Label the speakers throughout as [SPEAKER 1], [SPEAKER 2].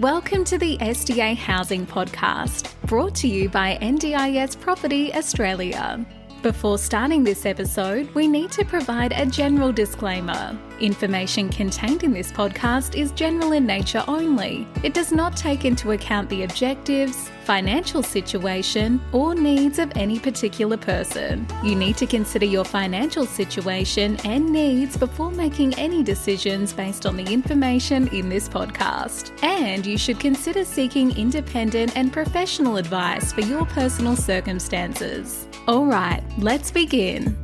[SPEAKER 1] Welcome to the SDA Housing Podcast, brought to you by NDIS Property Australia. Before starting this episode, we need to provide a general disclaimer. Information contained in this podcast is general in nature only. It does not take into account the objectives, financial situation, or needs of any particular person. You need to consider your financial situation and needs before making any decisions based on the information in this podcast. And you should consider seeking independent and professional advice for your personal circumstances. All right, let's begin.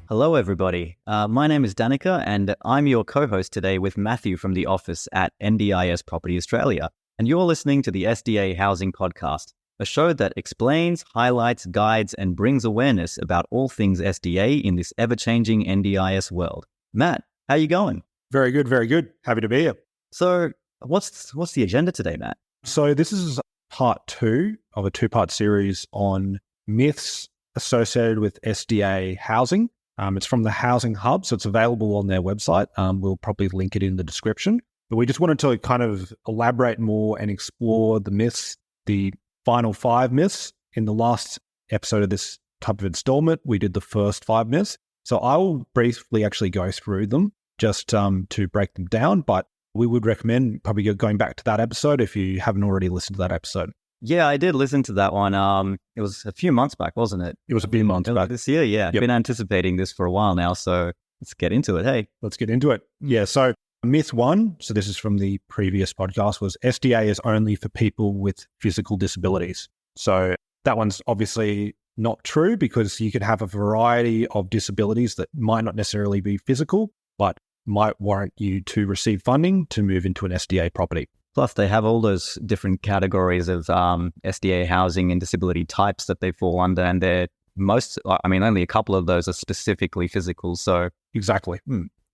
[SPEAKER 2] Hello, everybody. My name is Danica, and I'm your co-host today with Matthew from the office at NDIS Property Australia. And you're listening to the SDA Housing Podcast, a show that explains, highlights, guides, and brings awareness about all things SDA in this ever-changing NDIS world. Matt, how you going?
[SPEAKER 3] Very good, very good. Happy to be here.
[SPEAKER 2] So, what's the agenda today, Matt?
[SPEAKER 3] So this is part 2 of a 2-part series on myths associated with SDA housing. It's from the Housing Hub, so it's available on their website. We'll probably link it in the description. But we just wanted to kind of elaborate more and explore the myths, the final 5 myths. In the last episode of this type of installment, we did the first 5 myths. So I will briefly actually go through them just to break them down. But we would recommend probably going back to that episode if you haven't already listened to that episode.
[SPEAKER 2] Yeah, I did listen to that one. It was a few months back, wasn't it?
[SPEAKER 3] It was a few months back.
[SPEAKER 2] This year, yeah. I've been anticipating this for a while now, so let's get into it. Hey.
[SPEAKER 3] Let's get into it. Yeah, so myth 1, so this is from the previous podcast, was SDA is only for people with physical disabilities. So that one's obviously not true because you could have a variety of disabilities that might not necessarily be physical, but might warrant you to receive funding to move into an SDA property.
[SPEAKER 2] Plus, they have all those different categories of SDA housing and disability types that they fall under, and only a couple of those are specifically physical. So
[SPEAKER 3] exactly.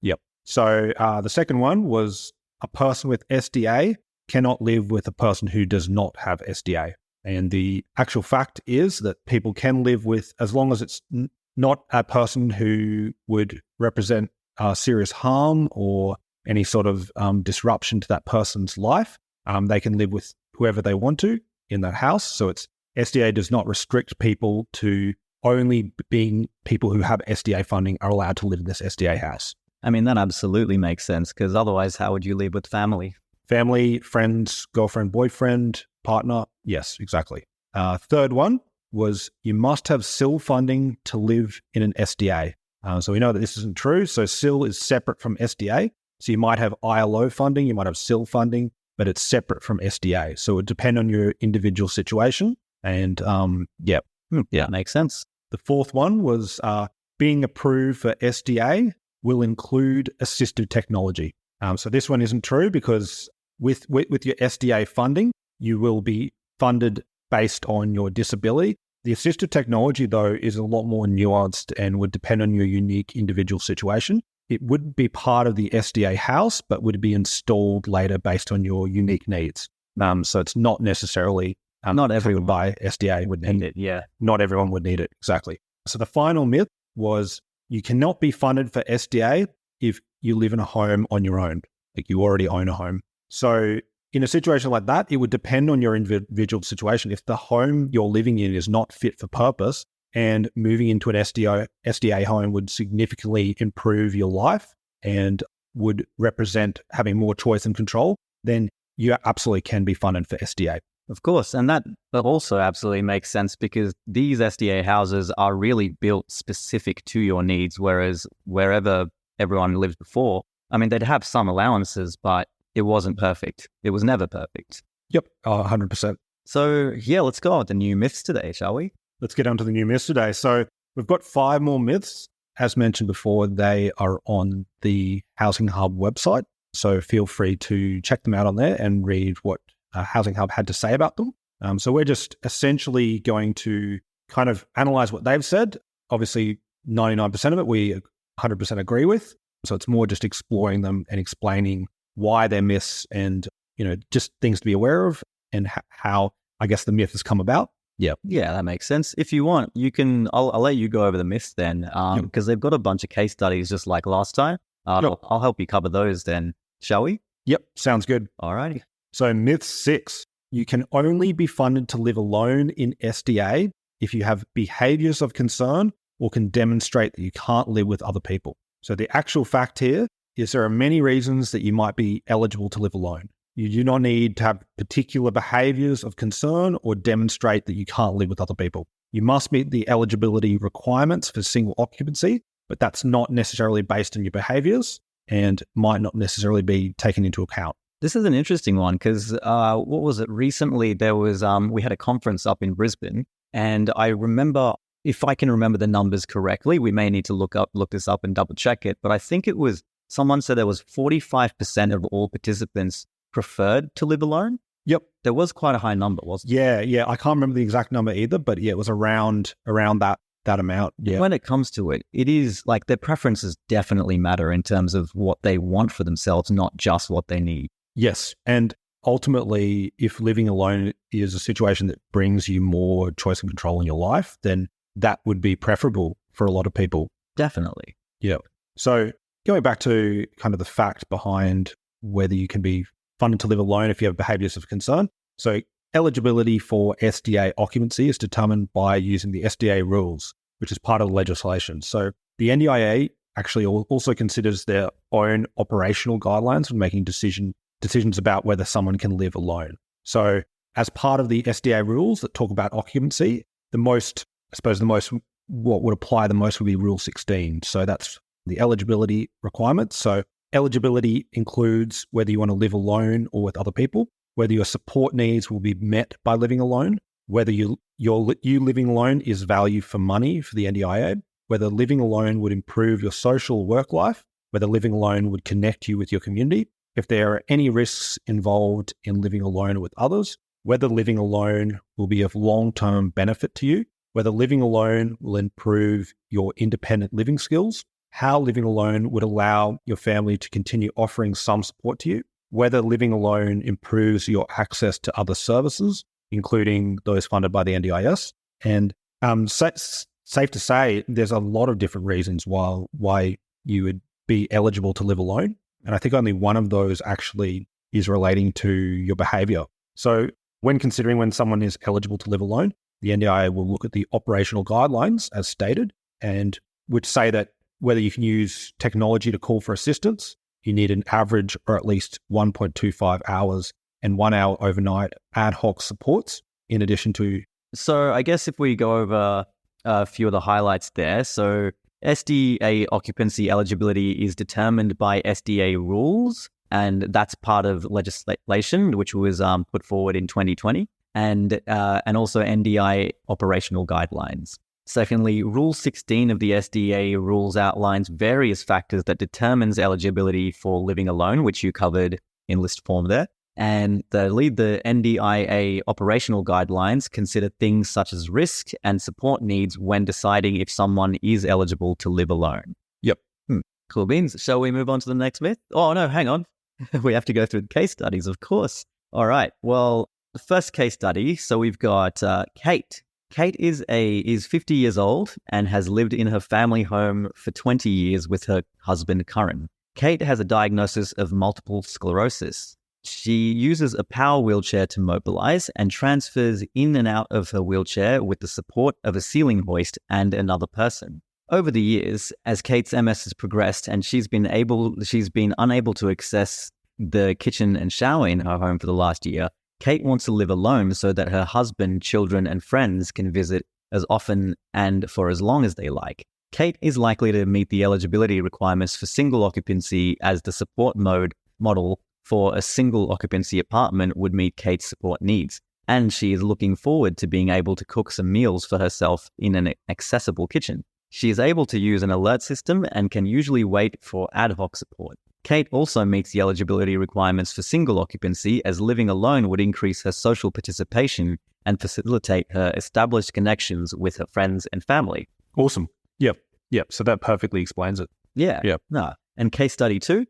[SPEAKER 3] Yep. So the second one was a person with SDA cannot live with a person who does not have SDA. And the actual fact is that people can live with, as long as it's not a person who would represent serious harm or any sort of disruption to that person's life, they can live with whoever they want to in that house. So SDA does not restrict people to only being people who have SDA funding are allowed to live in this SDA house.
[SPEAKER 2] I mean, that absolutely makes sense because otherwise, how would you live with family?
[SPEAKER 3] Family, friends, girlfriend, boyfriend, partner. Yes, exactly. Third one was you must have SIL funding to live in an SDA. So we know that this isn't true. So SIL is separate from SDA. So you might have ILO funding, you might have SIL funding, but it's separate from SDA. So it would depend on your individual situation. And
[SPEAKER 2] yeah, makes sense.
[SPEAKER 3] The fourth one was being approved for SDA will include assistive technology. So this one isn't true because with your SDA funding, you will be funded based on your disability. The assistive technology, though, is a lot more nuanced and would depend on your unique individual situation. It would be part of the SDA house, but would be installed later based on your unique needs. So it's not necessarily
[SPEAKER 2] not everyone
[SPEAKER 3] by SDA would need it.
[SPEAKER 2] Yeah,
[SPEAKER 3] not everyone would need it. Exactly. So the final myth was you cannot be funded for SDA if you live in a home on your own, like you already own a home. So in a situation like that, it would depend on your individual situation. If the home you're living in is not fit for purpose, and moving into an SDA home would significantly improve your life and would represent having more choice and control, then you absolutely can be funded for SDA.
[SPEAKER 2] Of course, and that also absolutely makes sense because these SDA houses are really built specific to your needs, whereas wherever everyone lived before, I mean, they'd have some allowances, but it wasn't perfect. It was never perfect.
[SPEAKER 3] Yep, 100%.
[SPEAKER 2] So yeah, let's go on with the new myths today, shall we?
[SPEAKER 3] Let's get on to the new myths today. So we've got 5 more myths. As mentioned before, they are on the Housing Hub website. So feel free to check them out on there and read what Housing Hub had to say about them. So we're just essentially going to kind of analyze what they've said. Obviously, 99% of it we 100% agree with. So it's more just exploring them and explaining why they're myths and, just things to be aware of and how, I guess, the myth has come about.
[SPEAKER 2] Yeah, that makes sense. If you want, you can. I'll let you go over the myths then, because they've got a bunch of case studies just like last time. I'll help you cover those then, shall we?
[SPEAKER 3] Yep, sounds good.
[SPEAKER 2] Alrighty.
[SPEAKER 3] So myth 6, you can only be funded to live alone in SDA if you have behaviours of concern or can demonstrate that you can't live with other people. So the actual fact here is there are many reasons that you might be eligible to live alone. You do not need to have particular behaviours of concern or demonstrate that you can't live with other people. You must meet the eligibility requirements for single occupancy, but that's not necessarily based on your behaviours and might not necessarily be taken into account.
[SPEAKER 2] This is an interesting one because what was it? Recently, there was we had a conference up in Brisbane, and I remember, if I can remember the numbers correctly, we may need to look this up and double check it. But I think it was someone said there was 45% of all participants preferred to live alone.
[SPEAKER 3] Yep,
[SPEAKER 2] there was quite a high number, wasn't it?
[SPEAKER 3] Yeah. I can't remember the exact number either, but yeah, it was around that amount. Yeah.
[SPEAKER 2] When it comes to it, it is like their preferences definitely matter in terms of what they want for themselves, not just what they need.
[SPEAKER 3] Yes. And ultimately, if living alone is a situation that brings you more choice and control in your life, then that would be preferable for a lot of people.
[SPEAKER 2] Definitely.
[SPEAKER 3] Yeah. So going back to kind of the fact behind whether you can be funded to live alone if you have behaviours of concern. So eligibility for SDA occupancy is determined by using the SDA rules, which is part of the legislation. So the NDIA actually also considers their own operational guidelines when making decisions about whether someone can live alone. So as part of the SDA rules that talk about occupancy, what would apply the most would be Rule 16. So that's the eligibility requirements. So eligibility includes whether you want to live alone or with other people, whether your support needs will be met by living alone, whether you living alone is value for money for the NDIA, whether living alone would improve your social work life, whether living alone would connect you with your community, if there are any risks involved in living alone with others, whether living alone will be of long-term benefit to you, whether living alone will improve your independent living skills, how living alone would allow your family to continue offering some support to you, whether living alone improves your access to other services, including those funded by the NDIS. And safe to say, there's a lot of different reasons why you would be eligible to live alone. And I think only one of those actually is relating to your behaviour. So when considering when someone is eligible to live alone, the NDIA will look at the operational guidelines as stated, and which say that whether you can use technology to call for assistance, you need an average or at least 1.25 hours and 1 hour overnight ad hoc supports in addition to...
[SPEAKER 2] So I guess if we go over a few of the highlights there. So SDA occupancy eligibility is determined by SDA rules, and that's part of legislation which was put forward in 2020, and also NDI operational guidelines. Secondly, Rule 16 of the SDA rules outlines various factors that determines eligibility for living alone, which you covered in list form there. And the NDIA operational guidelines consider things such as risk and support needs when deciding if someone is eligible to live alone.
[SPEAKER 3] Yep.
[SPEAKER 2] Cool beans. Shall we move on to the next myth? Oh, no, hang on. We have to go through the case studies, of course. All right. Well, the first case study. So we've got Kate. Kate is 50 years old and has lived in her family home for 20 years with her husband, Curran. Kate has a diagnosis of multiple sclerosis. She uses a power wheelchair to mobilize and transfers in and out of her wheelchair with the support of a ceiling hoist and another person. Over the years, as Kate's MS has progressed and she's been unable to access the kitchen and shower in her home for the last year, Kate wants to live alone so that her husband, children, and friends can visit as often and for as long as they like. Kate is likely to meet the eligibility requirements for single occupancy, as the support model for a single occupancy apartment would meet Kate's support needs. And she is looking forward to being able to cook some meals for herself in an accessible kitchen. She is able to use an alert system and can usually wait for ad hoc support. Kate also meets the eligibility requirements for single occupancy, as living alone would increase her social participation and facilitate her established connections with her friends and family.
[SPEAKER 3] Awesome. Yep. So that perfectly explains it.
[SPEAKER 2] Yeah.
[SPEAKER 3] Yep.
[SPEAKER 2] And case study 2.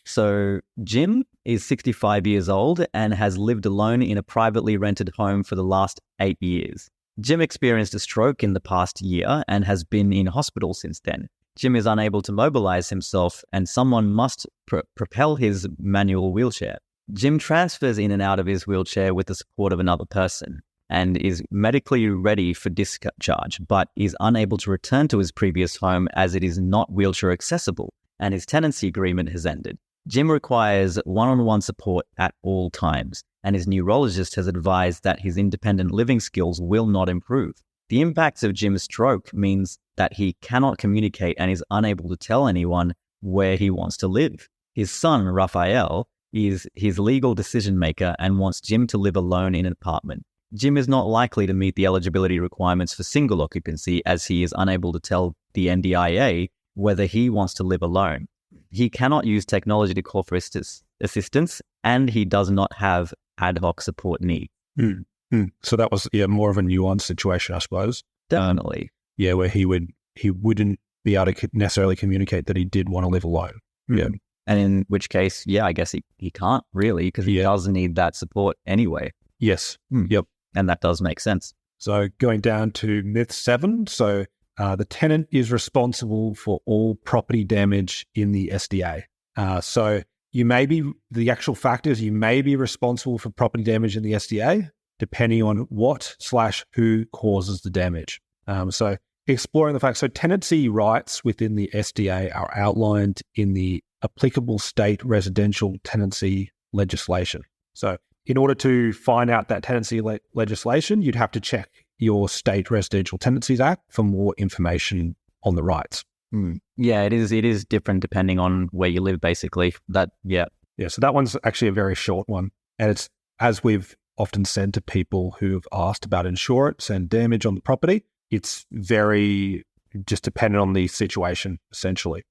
[SPEAKER 2] So Jim is 65 years old and has lived alone in a privately rented home for the last 8 years. Jim experienced a stroke in the past year and has been in hospital since then. Jim is unable to mobilize himself and someone must propel his manual wheelchair. Jim transfers in and out of his wheelchair with the support of another person and is medically ready for discharge, but is unable to return to his previous home as it is not wheelchair accessible and his tenancy agreement has ended. Jim requires one-on-one support at all times, and his neurologist has advised that his independent living skills will not improve. The impacts of Jim's stroke means that he cannot communicate and is unable to tell anyone where he wants to live. His son, Raphael, is his legal decision maker and wants Jim to live alone in an apartment. Jim is not likely to meet the eligibility requirements for single occupancy as he is unable to tell the NDIA whether he wants to live alone. He cannot use technology to call for assistance, and he does not have ad hoc support needs.
[SPEAKER 3] So that was more of a nuanced situation, I suppose.
[SPEAKER 2] Definitely.
[SPEAKER 3] Where he wouldn't be able to necessarily communicate that he did want to live alone. Yeah.
[SPEAKER 2] And in which case, I guess he can't really, because he does need that support anyway.
[SPEAKER 3] Yes. Yep.
[SPEAKER 2] And that does make sense.
[SPEAKER 3] So going down to myth 7. So the tenant is responsible for all property damage in the SDA. So the actual fact is you may be responsible for property damage in the SDA, depending on what/who causes the damage. So exploring the facts. So tenancy rights within the SDA are outlined in the applicable state residential tenancy legislation. So in order to find out that tenancy legislation, you'd have to check your State Residential Tenancies Act for more information on the rights.
[SPEAKER 2] Yeah, it is different depending on where you live, basically. So
[SPEAKER 3] that one's actually a very short one. And it's, as we've often said to people who have asked about insurance and damage on the property, it's very just dependent on the situation, essentially.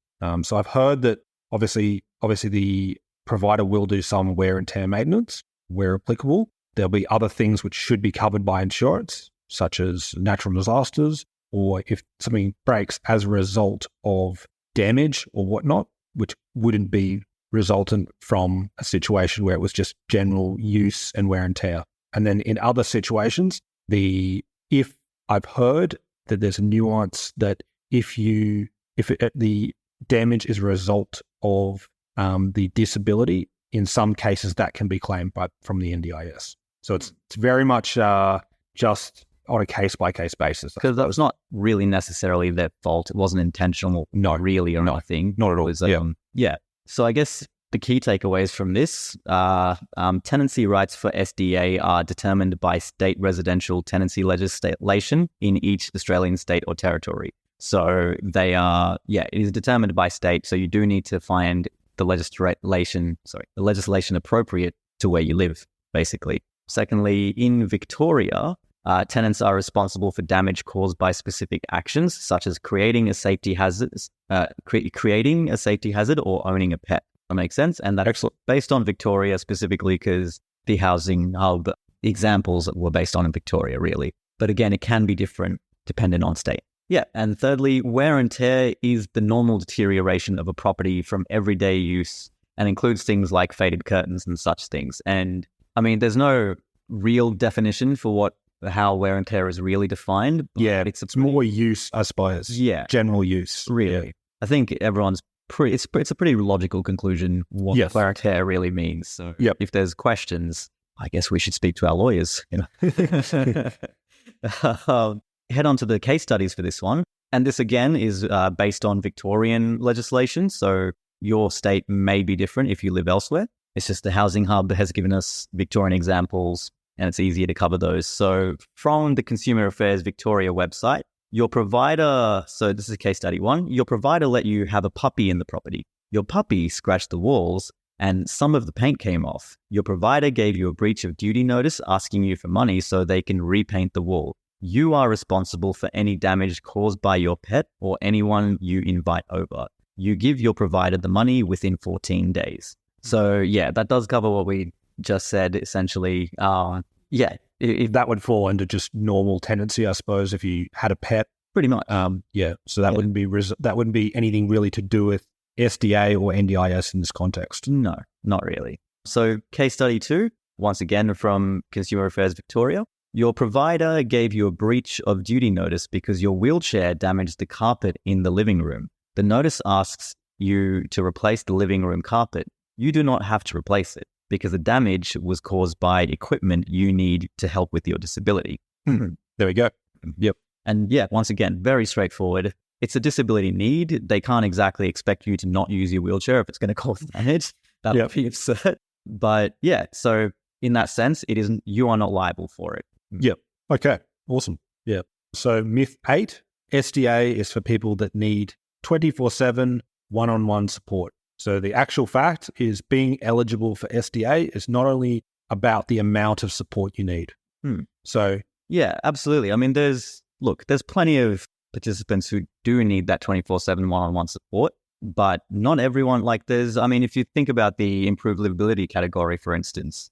[SPEAKER 3] So I've heard that obviously the provider will do some wear and tear maintenance where applicable. There'll be other things which should be covered by insurance, such as natural disasters, or if something breaks as a result of damage or whatnot, which wouldn't be resultant from a situation where it was just general use and wear and tear. And then in other situations, if I've heard that there's a nuance that if the damage is a result of the disability, in some cases that can be claimed from the NDIS. So it's very much just on a case-by-case basis.
[SPEAKER 2] Because that was not really necessarily their fault. It wasn't intentional, really, or nothing.
[SPEAKER 3] Not at all.
[SPEAKER 2] So I guess the key takeaways from this, tenancy rights for SDA are determined by state residential tenancy legislation in each Australian state or territory. So they are, it is determined by state. So you do need to find the legislation appropriate to where you live, basically. Secondly, in Victoria, tenants are responsible for damage caused by specific actions, such as creating a safety hazard, or owning a pet. That makes sense, and that's based on Victoria specifically because the housing hub examples were based on in Victoria, really. But again, it can be different depending on state. And thirdly, wear and tear is the normal deterioration of a property from everyday use and includes things like faded curtains and such things. And I mean, there's no real definition for how wear and tear is really defined.
[SPEAKER 3] It's more use, I suppose. General use.
[SPEAKER 2] Really. I think everyone's it's a pretty logical conclusion what wear and tear really means. So if there's questions, I guess we should speak to our lawyers. Head on to the case studies for this one. And this, again, is based on Victorian legislation. So your state may be different if you live elsewhere. It's just the Housing Hub has given us Victorian examples, and it's easier to cover those. So from the Consumer Affairs Victoria website, your provider, so this is case study 1, your provider let you have a puppy in the property. Your puppy scratched the walls and some of the paint came off. Your provider gave you a breach of duty notice asking you for money so they can repaint the wall. You are responsible for any damage caused by your pet or anyone you invite over. You give your provider the money within 14 days. So that does cover what we just said, essentially.
[SPEAKER 3] If that would fall under just normal tenancy, I suppose, if you had a pet.
[SPEAKER 2] Pretty much.
[SPEAKER 3] So that wouldn't be anything really to do with SDA or NDIS in this context.
[SPEAKER 2] No, not really. So case study 2, once again from Consumer Affairs Victoria. Your provider gave you a breach of duty notice because your wheelchair damaged the carpet in the living room. The notice asks you to replace the living room carpet. You do not have to replace it because the damage was caused by equipment you need to help with your disability.
[SPEAKER 3] There we go. Yep.
[SPEAKER 2] And yeah, once again, very straightforward. It's a disability need. They can't exactly expect you to not use your wheelchair if it's going to cause damage. That would be absurd. But yeah, so in that sense, you are not liable for it.
[SPEAKER 3] Yep. Okay. Awesome. Yeah. So myth 8, SDA is for people that need 24/7 one-on-one support. So the actual fact is being eligible for SDA is not only about the amount of support you need. So
[SPEAKER 2] yeah, absolutely. I mean, there's plenty of participants who do need that 24/7 one-on-one support, but not everyone. If you think about the improved livability category, for instance,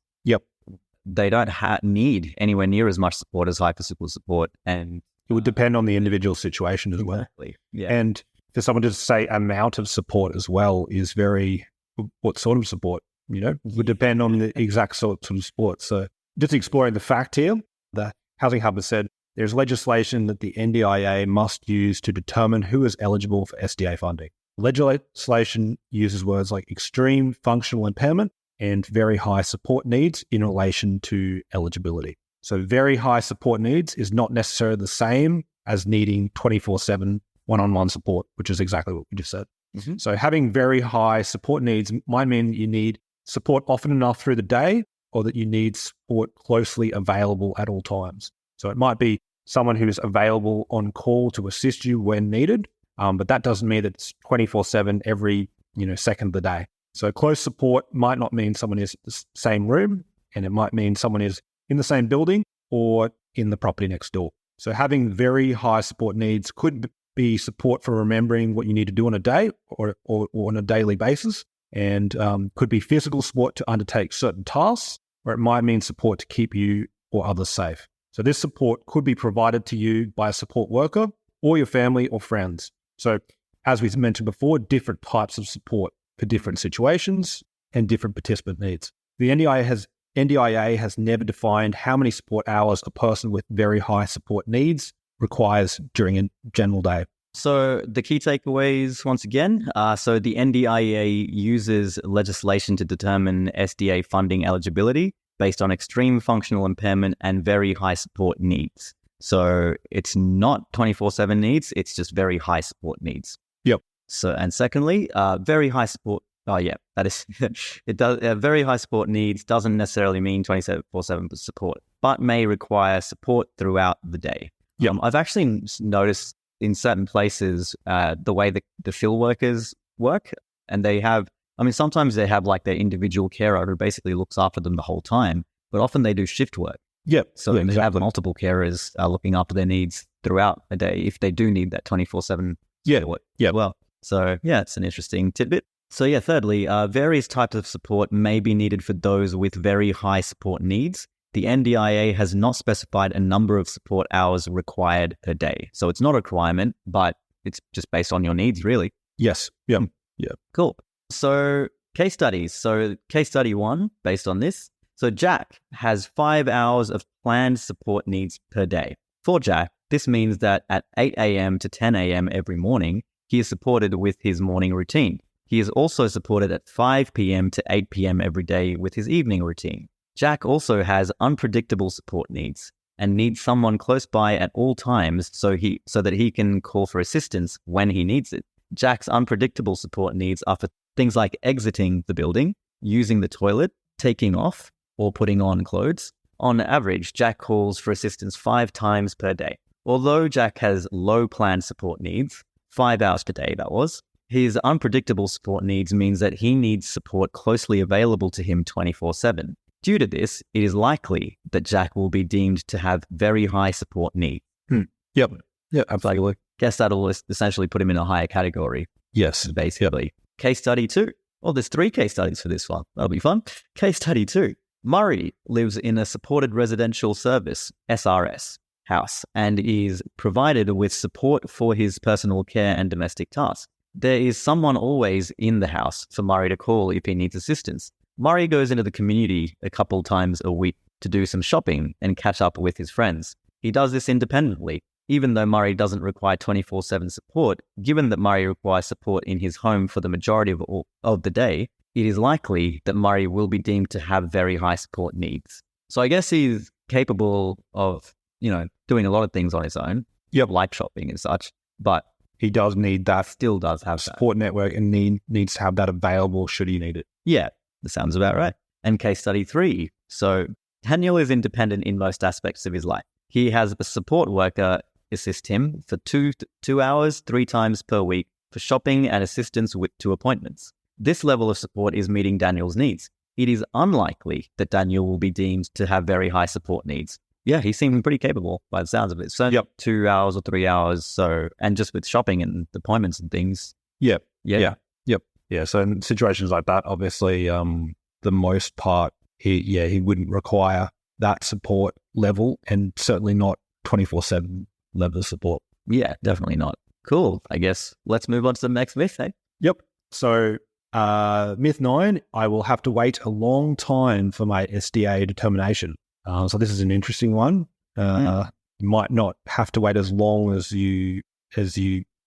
[SPEAKER 2] they don't need anywhere near as much support as high physical support, and
[SPEAKER 3] it would depend on the individual situation as well.
[SPEAKER 2] Yeah.
[SPEAKER 3] And for someone to say amount of support as well is what sort of support, would depend on the exact sort of support. So just exploring the fact here, the Housing Hub has said there's legislation that the NDIA must use to determine who is eligible for SDA funding. Legislation uses words like extreme functional impairment and very high support needs in relation to eligibility. So very high support needs is not necessarily the same as needing 24/7 one-on-one support, which is exactly what we just said. So having very high support needs might mean you need support often enough through the day, or that you need support closely available at all times. So it might be someone who's available on call to assist you when needed, but that doesn't mean that it's 24/7 every second of the day. So close support might not mean someone is in the same room, and it might mean someone is in the same building or in the property next door. So having very high support needs could be support for remembering what you need to do on a day or on a daily basis, and could be physical support to undertake certain tasks, or it might mean support to keep you or others safe. So this support could be provided to you by a support worker or your family or friends. So as we mentioned before, different types of support for different situations and different participant needs. The NDIA has never defined how many support hours a person with very high support needs requires during a general day.
[SPEAKER 2] So the key takeaways, once again, so the NDIA uses legislation to determine SDA funding eligibility based on extreme functional impairment and very high support needs. So it's not 24/7 needs, it's just very high support needs.
[SPEAKER 3] Yep.
[SPEAKER 2] So, and secondly, very high support. Oh yeah, that is, it does. Very high support needs doesn't necessarily mean 24/7 support, but may require support throughout the day.
[SPEAKER 3] Yep.
[SPEAKER 2] I've actually noticed in certain places, the way the field workers work, and sometimes they have like their individual carer who basically looks after them the whole time, but often they do shift work.
[SPEAKER 3] Yep.
[SPEAKER 2] So they have multiple carers looking after their needs throughout a day if they do need that 24/7 support.
[SPEAKER 3] Yeah.
[SPEAKER 2] Well, so yeah, it's an interesting tidbit. So yeah, thirdly, various types of support may be needed for those with very high support needs. The NDIA has not specified a number of support hours required per day. So it's not a requirement, but it's just based on your needs, really.
[SPEAKER 3] Yes. Yeah. Yeah.
[SPEAKER 2] Cool. So case studies. So case study 1, based on this. So Jack has 5 hours of planned support needs per day. For Jack, this means that at 8 a.m. to 10 a.m. every morning, he is supported with his morning routine. He is also supported at 5 p.m. to 8 p.m. every day with his evening routine. Jack also has unpredictable support needs and needs someone close by at all times so that he can call for assistance when he needs it. Jack's unpredictable support needs are for things like exiting the building, using the toilet, taking off, or putting on clothes. On average, Jack calls for assistance 5 times per day. Although Jack has low planned support needs, 5 hours per day that was, his unpredictable support needs means that he needs support closely available to him 24/7. Due to this, it is likely that Jack will be deemed to have very high support needs.
[SPEAKER 3] Yep. Yeah, absolutely.
[SPEAKER 2] Guess that'll essentially put him in a higher category.
[SPEAKER 3] Yes.
[SPEAKER 2] Basically. Yep. Case study 2. Well, there's 3 case studies for this one. That'll be fun. Case study 2. Murray lives in a supported residential service, SRS, house and is provided with support for his personal care and domestic tasks. There is someone always in the house for Murray to call if he needs assistance. Murray goes into the community a couple times a week to do some shopping and catch up with his friends. He does this independently. even though Murray doesn't require 24/7 support, given that Murray requires support in his home for the majority of the day, it is likely that Murray will be deemed to have very high support needs. So I guess he's capable of, doing a lot of things on his own, like shopping and such, but
[SPEAKER 3] he does need that
[SPEAKER 2] still does have
[SPEAKER 3] support network and needs to have that available should he need it.
[SPEAKER 2] Yeah, that sounds about right. And case study 3. So Daniel is independent in most aspects of his life. He has a support worker assist him for 2 hours, 3 times per week for shopping and assistance to appointments. This level of support is meeting Daniel's needs. It is unlikely that Daniel will be deemed to have very high support needs. Yeah, he seemed pretty capable by the sounds of it. So 2 hours or 3 hours. So, and just with shopping and appointments and things.
[SPEAKER 3] Yeah. So in situations like that, obviously, the most part, he wouldn't require that support level, and certainly not 24/7 level of support.
[SPEAKER 2] Yeah, definitely not. Cool. I guess let's move on to the next myth, eh?
[SPEAKER 3] Yep. So myth 9, I will have to wait a long time for my SDA determination. So this is an interesting one. You might not have to wait as long as you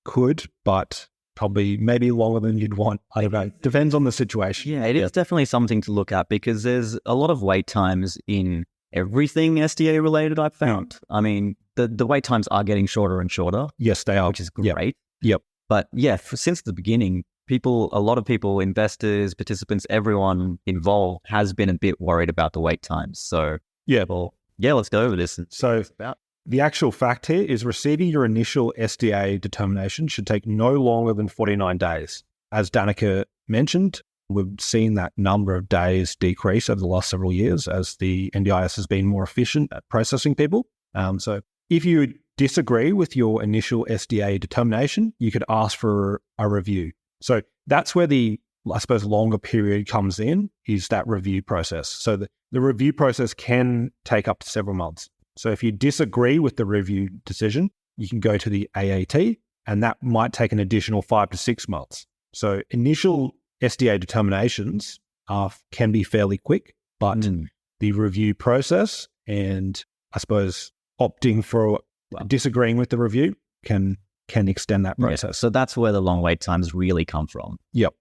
[SPEAKER 3] could, but probably maybe longer than you'd want. I don't know. Depends on the situation.
[SPEAKER 2] Yeah, it is definitely something to look at because there's a lot of wait times in everything SDA related, I've found. I mean, the wait times are getting shorter and shorter.
[SPEAKER 3] Yes, they are.
[SPEAKER 2] Which is great.
[SPEAKER 3] Yep.
[SPEAKER 2] But yeah, since the beginning, a lot of people, investors, participants, everyone involved has been a bit worried about the wait times. So let's go over this.
[SPEAKER 3] The actual fact here is receiving your initial SDA determination should take no longer than 49 days. As Danica mentioned, we've seen that number of days decrease over the last several years as the NDIS has been more efficient at processing people. So if you disagree with your initial SDA determination, you could ask for a review. So that's where the, I suppose, longer period comes in, is that review process. So the review process can take up to several months. So if you disagree with the review decision, you can go to the AAT, and that might take an additional 5 to 6 months. So initial SDA determinations can be fairly quick, but the review process and I suppose opting for disagreeing with the review can extend that process.
[SPEAKER 2] Yeah, so that's where the long wait times really come from.
[SPEAKER 3] Yep.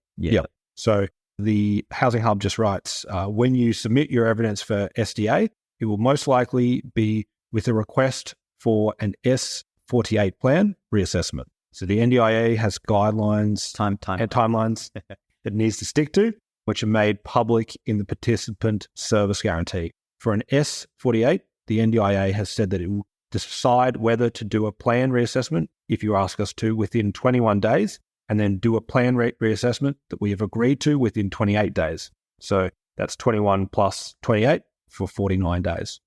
[SPEAKER 3] So the Housing Hub just writes, when you submit your evidence for SDA, it will most likely be with a request for an S48 plan reassessment. So the NDIA has guidelines and timelines that it needs to stick to, which are made public in the participant service guarantee. For an S48, the NDIA has said that it will decide whether to do a plan reassessment if you ask us to within 21 days, and then do a plan reassessment that we have agreed to within 28 days. So that's 21 plus 28 for 49 days.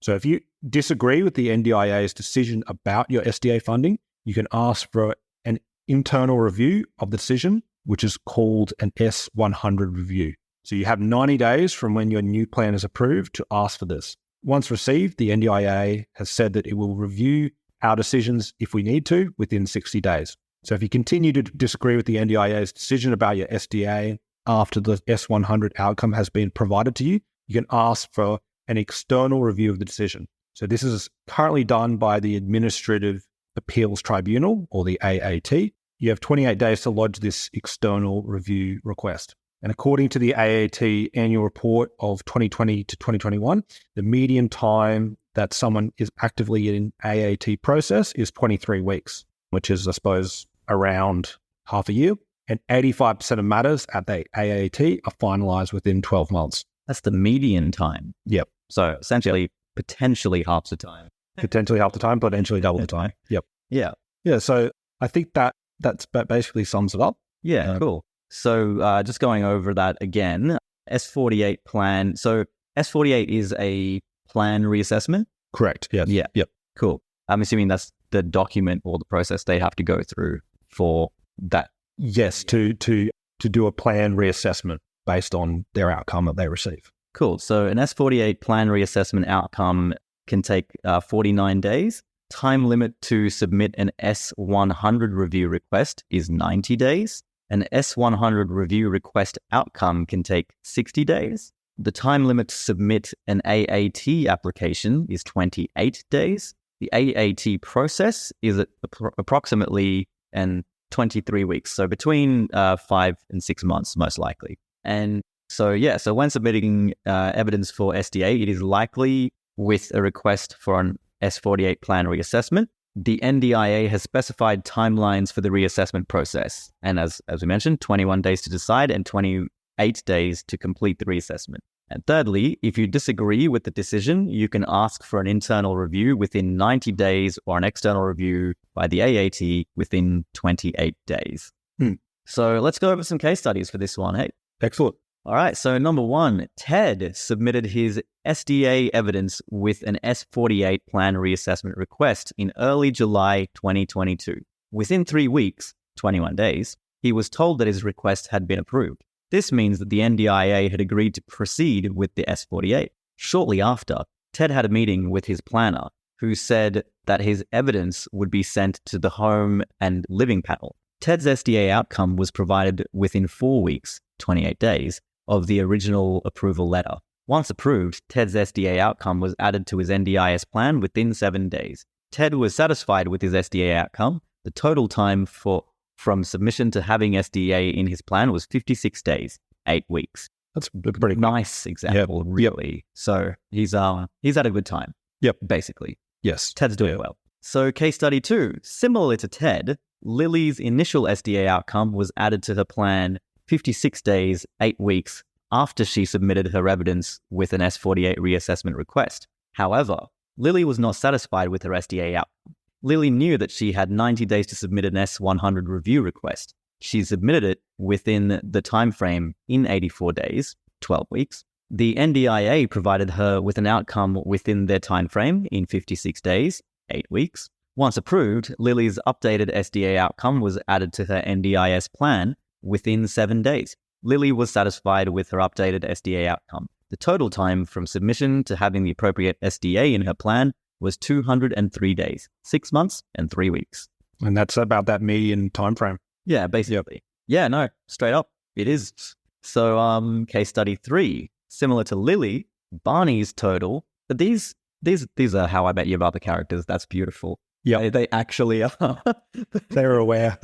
[SPEAKER 3] So if you disagree with the NDIA's decision about your SDA funding, you can ask for an internal review of the decision, which is called an S100 review. So you have 90 days from when your new plan is approved to ask for this. Once received, the NDIA has said that it will review our decisions if we need to within 60 days. So if you continue to disagree with the NDIA's decision about your SDA after the S100 outcome has been provided to you, you can ask for an external review of the decision. So this is currently done by the Administrative Appeals Tribunal, or the AAT. You have 28 days to lodge this external review request. And according to the AAT annual report of 2020 to 2021, the median time that someone is actively in AAT process is 23 weeks, which is, I suppose, around half a year. And 85% of matters at the AAT are finalized within 12 months.
[SPEAKER 2] That's the median time.
[SPEAKER 3] Yep.
[SPEAKER 2] So essentially, potentially half the time.
[SPEAKER 3] Potentially half the time, potentially double the time. Yep.
[SPEAKER 2] Yeah.
[SPEAKER 3] Yeah. So I think that basically sums it up.
[SPEAKER 2] Yeah, cool. So just going over that again, S48 plan. So S48 is a plan reassessment?
[SPEAKER 3] Correct. Yes.
[SPEAKER 2] Yeah.
[SPEAKER 3] Yep.
[SPEAKER 2] Cool. I'm assuming that's the document or the process they have to go through for that.
[SPEAKER 3] Yes, to do a plan reassessment based on their outcome that they receive.
[SPEAKER 2] Cool. So an S48 plan reassessment outcome can take 49 days. Time limit to submit an S100 review request is 90 days. An S100 review request outcome can take 60 days. The time limit to submit an AAT application is 28 days. The AAT process is approximately 23 weeks, so between 5 and 6 months, most likely. And so when submitting evidence for SDA, it is likely with a request for an S48 plan reassessment. The NDIA has specified timelines for the reassessment process, and as we mentioned, 21 days to decide and 28 days to complete the reassessment. And thirdly, if you disagree with the decision, you can ask for an internal review within 90 days or an external review by the AAT within 28 days. So let's go over some case studies for this one. Hey,
[SPEAKER 3] Excellent.
[SPEAKER 2] all right. So number 1, Ted submitted his SDA evidence with an S48 plan reassessment request in early July 2022. Within 3 weeks, 21 days, he was told that his request had been approved. This means that the NDIA had agreed to proceed with the S48. Shortly after, Ted had a meeting with his planner, who said that his evidence would be sent to the home and living panel. Ted's SDA outcome was provided within 4 weeks, 28 days, of the original approval letter. Once approved, Ted's SDA outcome was added to his NDIS plan within 7 days. Ted was satisfied with his SDA outcome. The total time from submission to having SDA in his plan was 56 days, 8 weeks.
[SPEAKER 3] That's a pretty
[SPEAKER 2] Nice example, really. So he's had a good time.
[SPEAKER 3] Yep.
[SPEAKER 2] Basically.
[SPEAKER 3] Yes.
[SPEAKER 2] Ted's doing well. So case study 2, similar to Ted, Lily's initial SDA outcome was added to her plan 56 days, 8 weeks after she submitted her evidence with an S48 reassessment request. However, Lily was not satisfied with her SDA outcome. Lily knew that she had 90 days to submit an S100 review request. She submitted it within the time frame in 84 days, 12 weeks. The NDIA provided her with an outcome within their time frame in 56 days, 8 weeks. Once approved, Lily's updated SDA outcome was added to her NDIS plan within 7 days. Lily was satisfied with her updated SDA outcome. The total time from submission to having the appropriate SDA in her plan was 203 days, 6 months and 3 weeks.
[SPEAKER 3] And that's about that median time frame.
[SPEAKER 2] Yeah, basically. Yeah, no, straight up, it is. So, case study 3, similar to Lily, Barney's total. These are How I Met Your Mother characters. That's beautiful.
[SPEAKER 3] Yeah,
[SPEAKER 2] they actually are.
[SPEAKER 3] They're aware.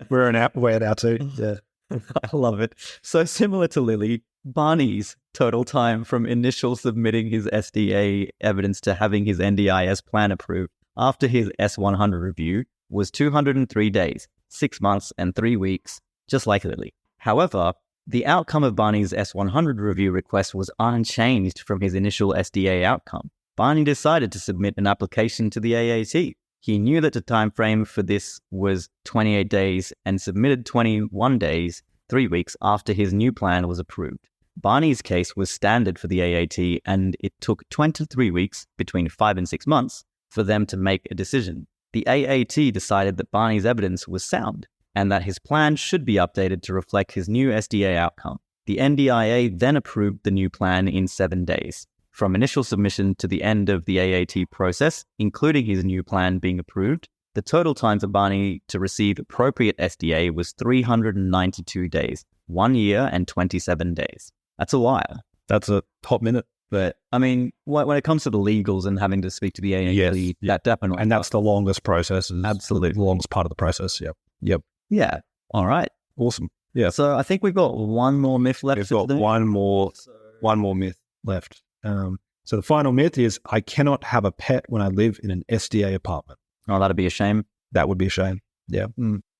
[SPEAKER 3] We're aware now too.
[SPEAKER 2] Yeah, I love it. So similar to Lily, Barney's total time from initial submitting his SDA evidence to having his NDIS plan approved after his S100 review was 203 days, 6 months and 3 weeks, just like Lily. However, the outcome of Barney's S100 review request was unchanged from his initial SDA outcome. Barney decided to submit an application to the AAT. He knew that the time frame for this was 28 days and submitted 21 days, 3 weeks after his new plan was approved. Barney's case was standard for the AAT, and it took 23 weeks, between 5 and 6 months, for them to make a decision. The AAT decided that Barney's evidence was sound and that his plan should be updated to reflect his new SDA outcome. The NDIA then approved the new plan in 7 days. From initial submission to the end of the AAT process, including his new plan being approved, the total time for Barney to receive appropriate SDA was 392 days, 1 year and 27 days. That's a while.
[SPEAKER 3] That's a hot minute.
[SPEAKER 2] But, I mean, when it comes to the legals and having to speak to the AAT,
[SPEAKER 3] Yes.
[SPEAKER 2] that definitely...
[SPEAKER 3] And that's the longest process.
[SPEAKER 2] Absolutely.
[SPEAKER 3] The longest part of the process. Yep.
[SPEAKER 2] Yeah. All right.
[SPEAKER 3] Awesome. Yeah.
[SPEAKER 2] So I think we've got one more myth left.
[SPEAKER 3] We've got one more myth left. So the final myth is I cannot have a pet when I live in an SDA apartment.
[SPEAKER 2] Oh, that'd be a shame.
[SPEAKER 3] That would be a shame. Yeah.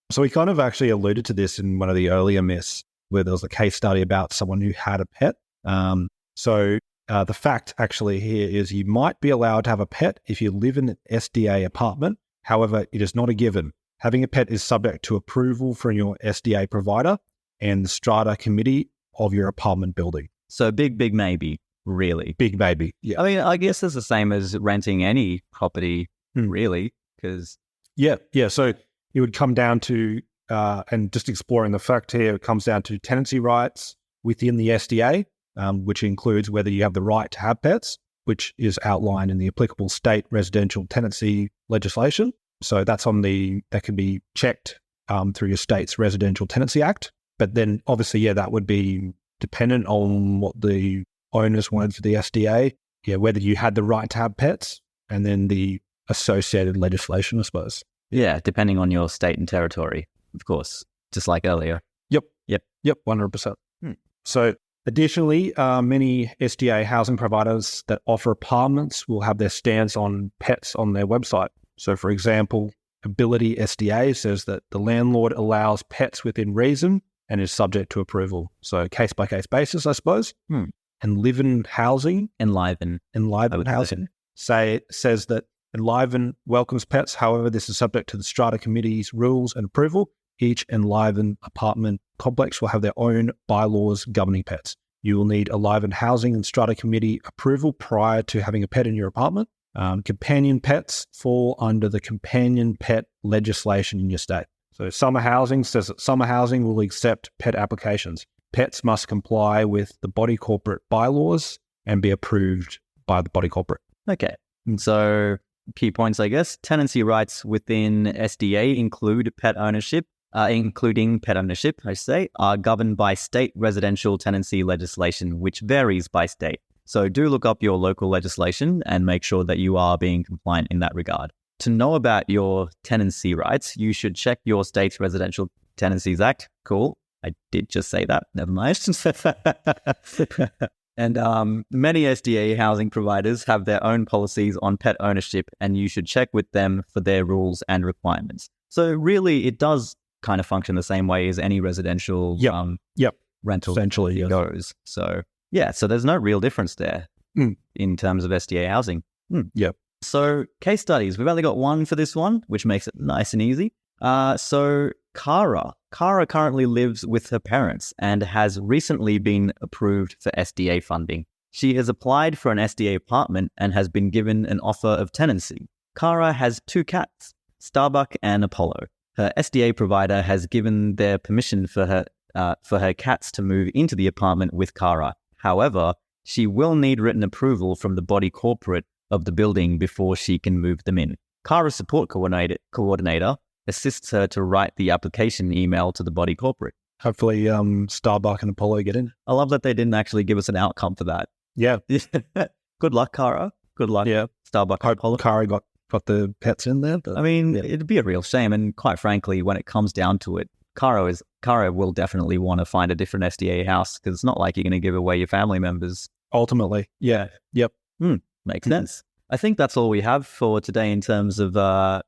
[SPEAKER 3] So we kind of actually alluded to this in one of the earlier myths where there was a case study about someone who had a pet. The fact actually here is you might be allowed to have a pet if you live in an SDA apartment. However, it is not a given. Having a pet is subject to approval from your SDA provider and the strata committee of your apartment building.
[SPEAKER 2] So big maybe, really.
[SPEAKER 3] Big maybe, yeah.
[SPEAKER 2] I mean, I guess it's the same as renting any property, really, because...
[SPEAKER 3] Yeah. So it would come down to, and just exploring the fact here, it comes down to tenancy rights within the SDA, which includes whether you have the right to have pets, which is outlined in the applicable state residential tenancy legislation. So that can be checked through your state's Residential Tenancy Act. But then obviously, that would be dependent on what the owners wanted for the SDA, whether you had the right to have pets. and then the associated legislation, I suppose.
[SPEAKER 2] Yeah, depending on your state and territory, of course, just like earlier.
[SPEAKER 3] Yep, 100%. So additionally, many SDA housing providers that offer apartments will have their stance on pets on their website. So for example, Ability SDA says that the landlord allows pets within reason and is subject to approval. So case-by-case basis, I suppose. Enliven Housing,
[SPEAKER 2] Enliven
[SPEAKER 3] Housing says that Enliven welcomes pets. However, this is subject to the Strata Committee's rules and approval. Each Enliven apartment complex will have their own bylaws governing pets. You will need Enliven Housing and Strata Committee approval prior to having a pet in your apartment. Companion pets fall under the companion pet legislation in your state. So Summer Housing says that Summer Housing will accept pet applications. Pets must comply with the body corporate bylaws and be approved by the body corporate.
[SPEAKER 2] Okay. And so key points, I guess. Tenancy rights within SDA including pet ownership, I say, are governed by state residential tenancy legislation, which varies by state. So do look up your local legislation and make sure that you are being compliant in that regard. To know about your tenancy rights, you should check your state's Residential Tenancies Act. Cool. I did just say that. Never mind. And many SDA housing providers have their own policies on pet ownership, and you should check with them for their rules and requirements. So really, it does kind of function the same way as any residential rental
[SPEAKER 3] essentially
[SPEAKER 2] goes. So yeah, so there's no real difference there in terms of SDA housing.
[SPEAKER 3] Yep.
[SPEAKER 2] So case studies, we've only got one for this one, which makes it nice and easy. So Cara currently lives with her parents and has recently been approved for SDA funding. She has applied for an SDA apartment and has been given an offer of tenancy. Cara has 2 cats, Starbuck and Apollo. Her SDA provider has given their permission for her cats to move into the apartment with Cara. However, she will need written approval from the body corporate of the building before she can move them in. Cara's support coordinator assists her to write the application email to the body corporate.
[SPEAKER 3] Hopefully Starbuck and Apollo get in.
[SPEAKER 2] I love that they didn't actually give us an outcome for that.
[SPEAKER 3] Yeah.
[SPEAKER 2] Good luck, Cara. Good luck, Starbuck and Apollo.
[SPEAKER 3] Cara got the pets in there. But,
[SPEAKER 2] I mean, it'd be a real shame. And quite frankly, when it comes down to it, Cara will definitely want to find a different SDA house because it's not like you're going to give away your family members.
[SPEAKER 3] Ultimately, yeah. Yep.
[SPEAKER 2] Makes sense. I think that's all we have for today in terms of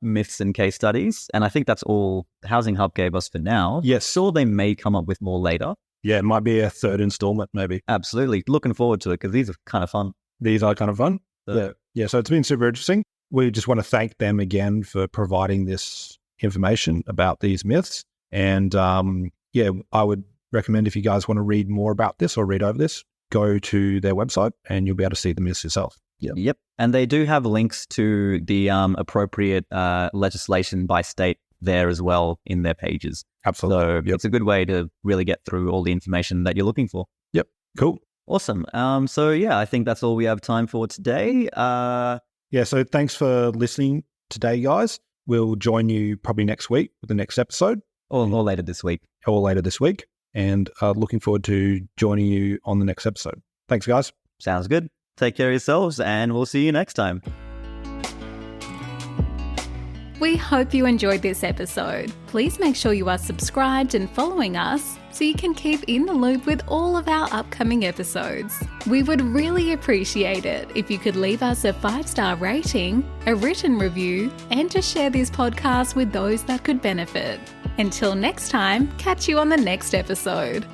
[SPEAKER 2] myths and case studies. And I think that's all Housing Hub gave us for now.
[SPEAKER 3] Yes.
[SPEAKER 2] Sure, they may come up with more later.
[SPEAKER 3] Yeah, it might be a third installment, maybe.
[SPEAKER 2] Absolutely. Looking forward to it because these are kind of fun.
[SPEAKER 3] So it's been super interesting. We just want to thank them again for providing this information about these myths. And I would recommend if you guys want to read more about this or read over this, go to their website and you'll be able to see the myths yourself.
[SPEAKER 2] Yep. And they do have links to the appropriate legislation by state there as well in their pages.
[SPEAKER 3] Absolutely.
[SPEAKER 2] So it's a good way to really get through all the information that you're looking for.
[SPEAKER 3] Yep. Cool.
[SPEAKER 2] Awesome. I think that's all we have time for today.
[SPEAKER 3] So thanks for listening today, guys. We'll join you probably next week with the next episode.
[SPEAKER 2] Or later this week.
[SPEAKER 3] And looking forward to joining you on the next episode. Thanks, guys.
[SPEAKER 2] Sounds good. Take care of yourselves, and we'll see you next time.
[SPEAKER 1] We hope you enjoyed this episode. Please make sure you are subscribed and following us so you can keep in the loop with all of our upcoming episodes. We would really appreciate it if you could leave us a 5-star rating, a written review, and to share this podcast with those that could benefit. Until next time, catch you on the next episode.